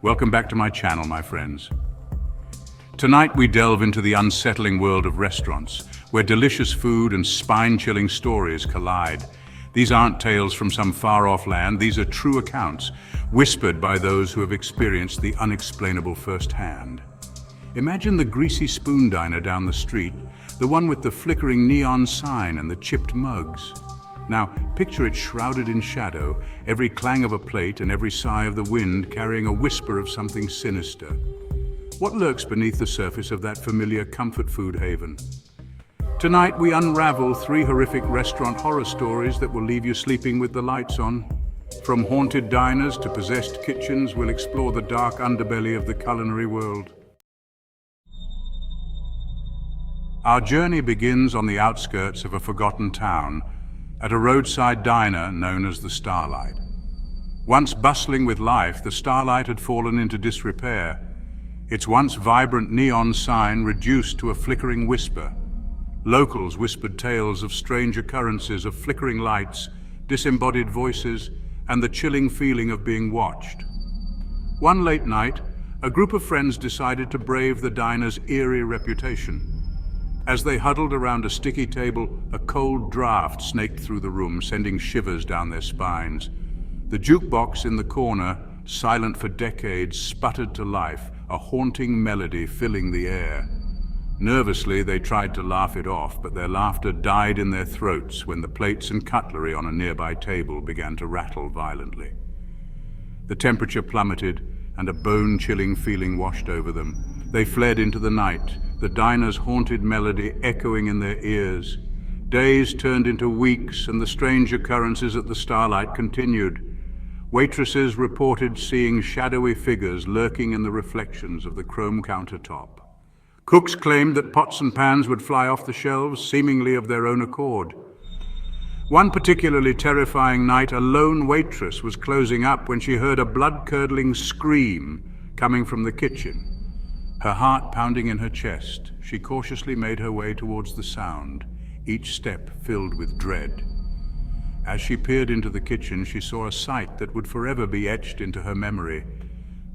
Welcome back to my channel, my friends. Tonight we delve into the unsettling world of restaurants, where delicious food and spine-chilling stories collide. These aren't tales from some far-off land, these are true accounts, whispered by those who have experienced the unexplainable firsthand. Imagine the Greasy Spoon diner down the street, the one with the flickering neon sign and the chipped mugs. Now, picture it shrouded in shadow, every clang of a plate and every sigh of the wind carrying a whisper of something sinister. What lurks beneath the surface of that familiar comfort food haven? Tonight, we unravel 3 horrific restaurant horror stories that will leave you sleeping with the lights on. From haunted diners to possessed kitchens, we'll explore the dark underbelly of the culinary world. Our journey begins on the outskirts of a forgotten town, at a roadside diner known as the Starlight. Once bustling with life, the Starlight had fallen into disrepair, its once vibrant neon sign reduced to a flickering whisper. Locals whispered tales of strange occurrences, of flickering lights, disembodied voices, and the chilling feeling of being watched. One late night, a group of friends decided to brave the diner's eerie reputation. As they huddled around a sticky table, a cold draft snaked through the room, sending shivers down their spines. The jukebox in the corner, silent for decades, sputtered to life, a haunting melody filling the air. Nervously, they tried to laugh it off, but their laughter died in their throats when the plates and cutlery on a nearby table began to rattle violently. The temperature plummeted, and a bone-chilling feeling washed over them. They fled into the night, the diner's haunted melody echoing in their ears. Days turned into weeks, and the strange occurrences at the Starlight continued. Waitresses reported seeing shadowy figures lurking in the reflections of the chrome countertop. Cooks claimed that pots and pans would fly off the shelves, seemingly of their own accord. One particularly terrifying night, a lone waitress was closing up when she heard a blood-curdling scream coming from the kitchen. Her heart pounding in her chest, she cautiously made her way towards the sound, each step filled with dread. As she peered into the kitchen, she saw a sight that would forever be etched into her memory.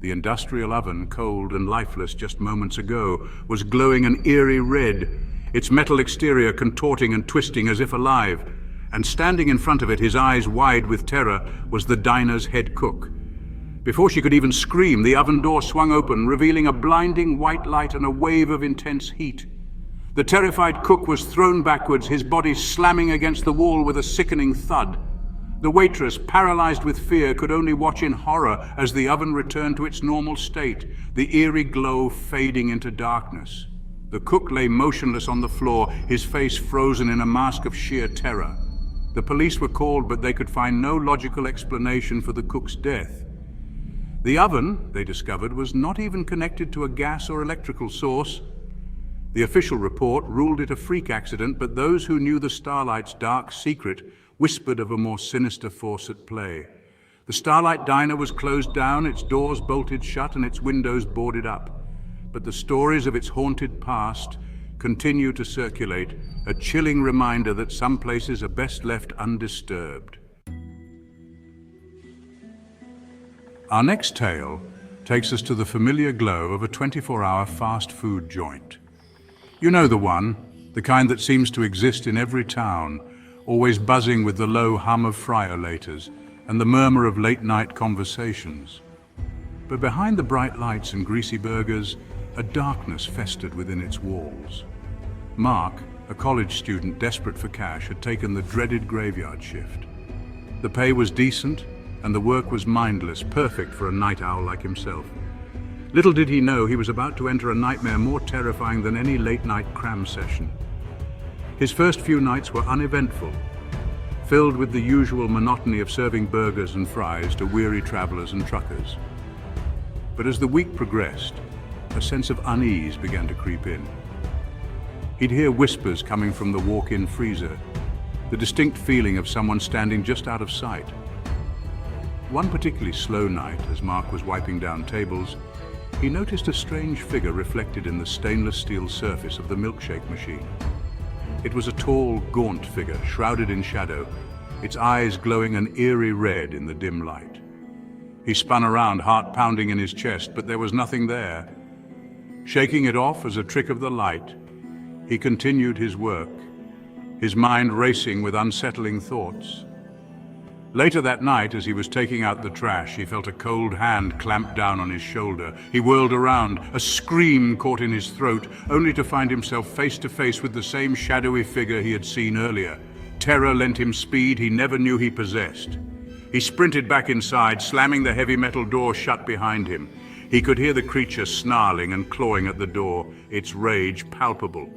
The industrial oven, cold and lifeless just moments ago, was glowing an eerie red, its metal exterior contorting and twisting as if alive. And standing in front of it, his eyes wide with terror, was the diner's head cook. Before she could even scream, the oven door swung open, revealing a blinding white light and a wave of intense heat. The terrified cook was thrown backwards, his body slamming against the wall with a sickening thud. The waitress, paralyzed with fear, could only watch in horror as the oven returned to its normal state, the eerie glow fading into darkness. The cook lay motionless on the floor, his face frozen in a mask of sheer terror. The police were called, but they could find no logical explanation for the cook's death. The oven, they discovered, was not even connected to a gas or electrical source. The official report ruled it a freak accident, but those who knew the Starlight's dark secret whispered of a more sinister force at play. The Starlight diner was closed down, its doors bolted shut and its windows boarded up. But the stories of its haunted past continue to circulate, a chilling reminder that some places are best left undisturbed. Our next tale takes us to the familiar glow of a 24-hour fast food joint. You know the one, the kind that seems to exist in every town, always buzzing with the low hum of fryer-laters and the murmur of late-night conversations. But behind the bright lights and greasy burgers, a darkness festered within its walls. Mark, a college student desperate for cash, had taken the dreaded graveyard shift. The pay was decent, and the work was mindless, perfect for a night owl like himself. Little did he know he was about to enter a nightmare more terrifying than any late-night cram session. His first few nights were uneventful, filled with the usual monotony of serving burgers and fries to weary travelers and truckers. But as the week progressed, a sense of unease began to creep in. He'd hear whispers coming from the walk-in freezer, the distinct feeling of someone standing just out of sight. One particularly slow night, as Mark was wiping down tables, he noticed a strange figure reflected in the stainless steel surface of the milkshake machine. It was a tall, gaunt figure, shrouded in shadow, its eyes glowing an eerie red in the dim light. He spun around, heart pounding in his chest, but there was nothing there. Shaking it off as a trick of the light, he continued his work, his mind racing with unsettling thoughts. Later that night, as he was taking out the trash, he felt a cold hand clamp down on his shoulder. He whirled around, a scream caught in his throat, only to find himself face to face with the same shadowy figure he had seen earlier. Terror lent him speed he never knew he possessed. He sprinted back inside, slamming the heavy metal door shut behind him. He could hear the creature snarling and clawing at the door, its rage palpable.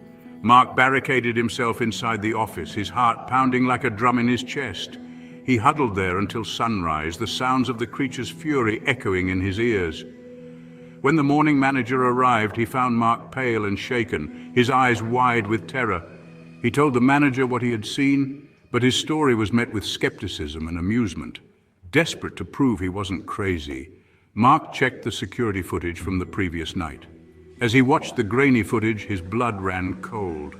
Mark barricaded himself inside the office, his heart pounding like a drum in his chest. He huddled there until sunrise, the sounds of the creature's fury echoing in his ears. When the morning manager arrived, he found Mark pale and shaken, his eyes wide with terror. He told the manager what he had seen, but his story was met with skepticism and amusement. Desperate to prove he wasn't crazy, Mark checked the security footage from the previous night. As he watched the grainy footage, his blood ran cold.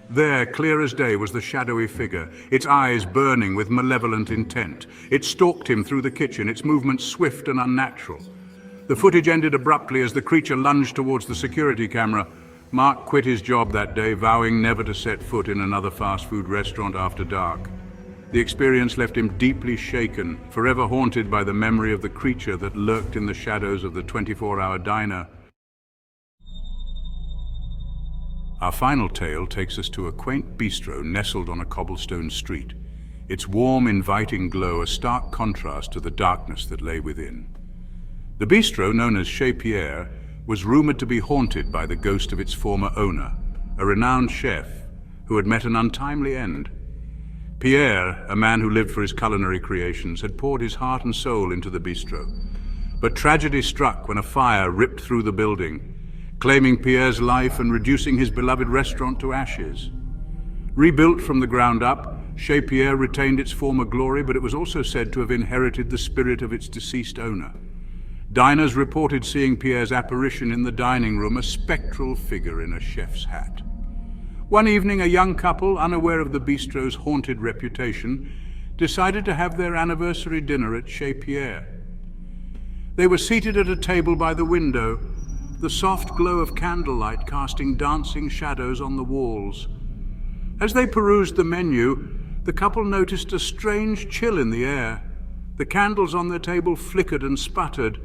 There, clear as day, was the shadowy figure, its eyes burning with malevolent intent. It stalked him through the kitchen, its movements swift and unnatural. The footage ended abruptly as the creature lunged towards the security camera. Mark quit his job that day, vowing never to set foot in another fast food restaurant after dark. The experience left him deeply shaken, forever haunted by the memory of the creature that lurked in the shadows of the 24-hour diner. Our final tale takes us to a quaint bistro nestled on a cobblestone street. Its warm, inviting glow a stark contrast to the darkness that lay within. The bistro, known as Chez Pierre, was rumored to be haunted by the ghost of its former owner, a renowned chef who had met an untimely end. Pierre, a man who lived for his culinary creations, had poured his heart and soul into the bistro. But tragedy struck when a fire ripped through the building, claiming Pierre's life and reducing his beloved restaurant to ashes. Rebuilt from the ground up, Chez Pierre retained its former glory, but it was also said to have inherited the spirit of its deceased owner. Diners reported seeing Pierre's apparition in the dining room, a spectral figure in a chef's hat. One evening, a young couple, unaware of the bistro's haunted reputation, decided to have their anniversary dinner at Chez Pierre. They were seated at a table by the window, the soft glow of candlelight casting dancing shadows on the walls. As they perused the menu, the couple noticed a strange chill in the air. The candles on their table flickered and sputtered,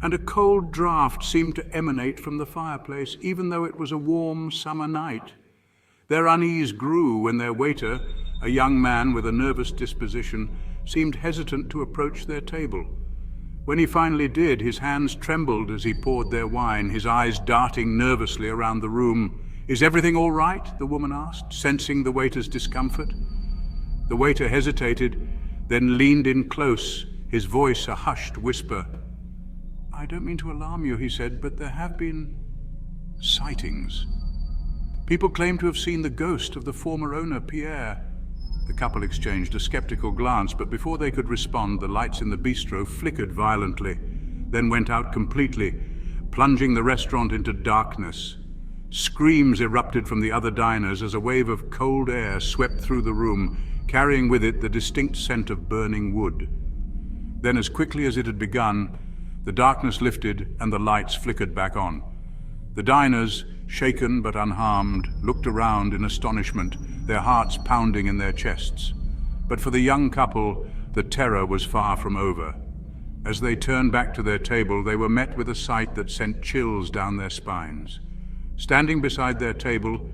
and a cold draught seemed to emanate from the fireplace, even though it was a warm summer night. Their unease grew when their waiter, a young man with a nervous disposition, seemed hesitant to approach their table. When he finally did, his hands trembled as he poured their wine, his eyes darting nervously around the room. "Is everything all right?" the woman asked, sensing the waiter's discomfort. The waiter hesitated, then leaned in close, his voice a hushed whisper. "I don't mean to alarm you," he said, "but there have been sightings. People claim to have seen the ghost of the former owner, Pierre." The couple exchanged a skeptical glance, but before they could respond, the lights in the bistro flickered violently, then went out completely, plunging the restaurant into darkness. Screams erupted from the other diners as a wave of cold air swept through the room, carrying with it the distinct scent of burning wood. Then, as quickly as it had begun, the darkness lifted and the lights flickered back on. The diners, shaken but unharmed, looked around in astonishment, their hearts pounding in their chests. But for the young couple, the terror was far from over. As they turned back to their table, they were met with a sight that sent chills down their spines. Standing beside their table,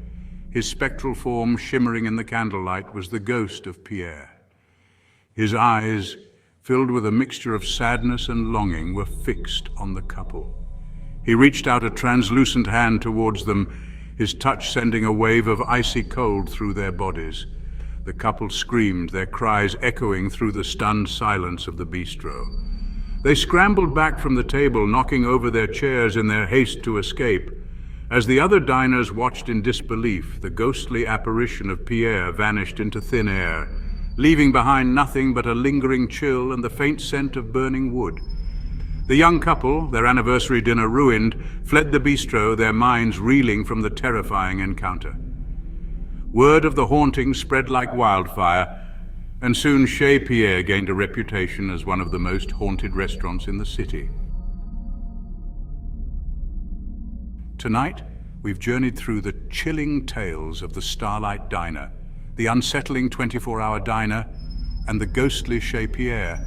his spectral form shimmering in the candlelight, was the ghost of Pierre. His eyes, filled with a mixture of sadness and longing, were fixed on the couple. He reached out a translucent hand towards them, his touch sending a wave of icy cold through their bodies. The couple screamed, their cries echoing through the stunned silence of the bistro. They scrambled back from the table, knocking over their chairs in their haste to escape. As the other diners watched in disbelief, the ghostly apparition of Pierre vanished into thin air, leaving behind nothing but a lingering chill and the faint scent of burning wood. The young couple, their anniversary dinner ruined, fled the bistro, their minds reeling from the terrifying encounter. Word of the haunting spread like wildfire, and soon Chez Pierre gained a reputation as one of the most haunted restaurants in the city. Tonight, we've journeyed through the chilling tales of the Starlight Diner, the unsettling 24-hour diner, and the ghostly Chez Pierre.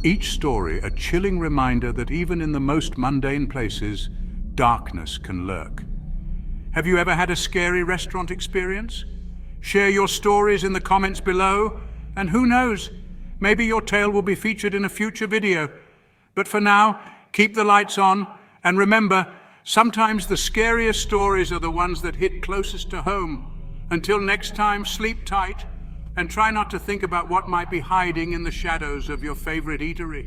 Each story a chilling reminder that even in the most mundane places, darkness can lurk. Have you ever had a scary restaurant experience? Share your stories in the comments below, and who knows, maybe your tale will be featured in a future video. But for now, keep the lights on, and remember, sometimes the scariest stories are the ones that hit closest to home. Until next time, sleep tight, and try not to think about what might be hiding in the shadows of your favorite eatery.